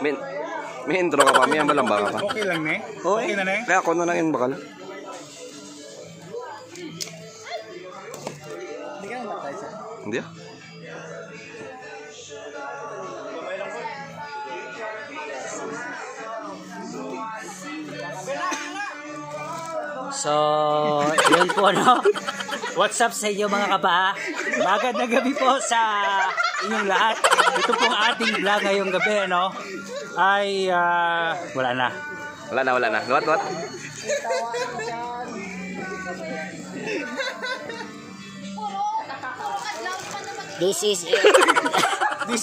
May, may intro ka pa, may malamba ka pa. Okay lang, ne? Oo, Okay na, ne? Kaya ako na lang yun bakal. Hindi ka naman tayo, sir. Hindi ah. So, yun po, no? What's up sa inyo mga kaba? Magandang gabi po sa inyong lahat. Ito pong ating vlog ngayong gabi, no? Ay, wala na. Wala na. What? This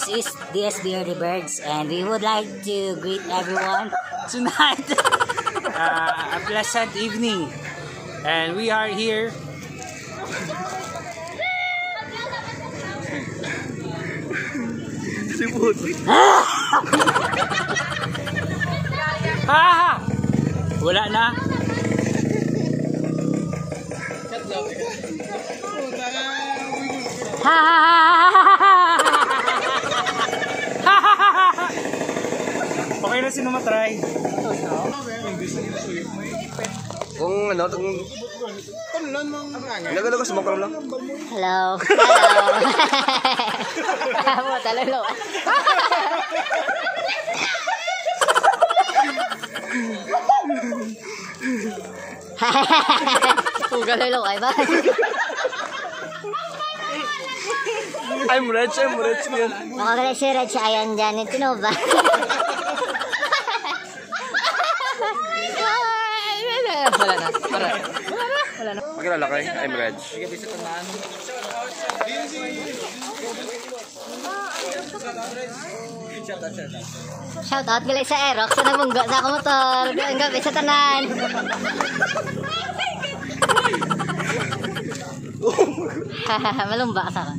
is DSB Early Birds, and we would like to greet everyone tonight. A pleasant evening. And we are here. Sipot. Ha! Wala na. Okay na sino matry. Kung ano, Lagalagos mo lang. Hello. Hello. Talalo. Galalo ay ba? I'm rich yun. Makagalit si Reg ayan dyan. Ito no ba? Wala na. Pakilala kayo, I'm Reg. Shout out gali sa Aerox sa nabungga sa akong motor. Ang gabi sa tanan. Malumba ka sa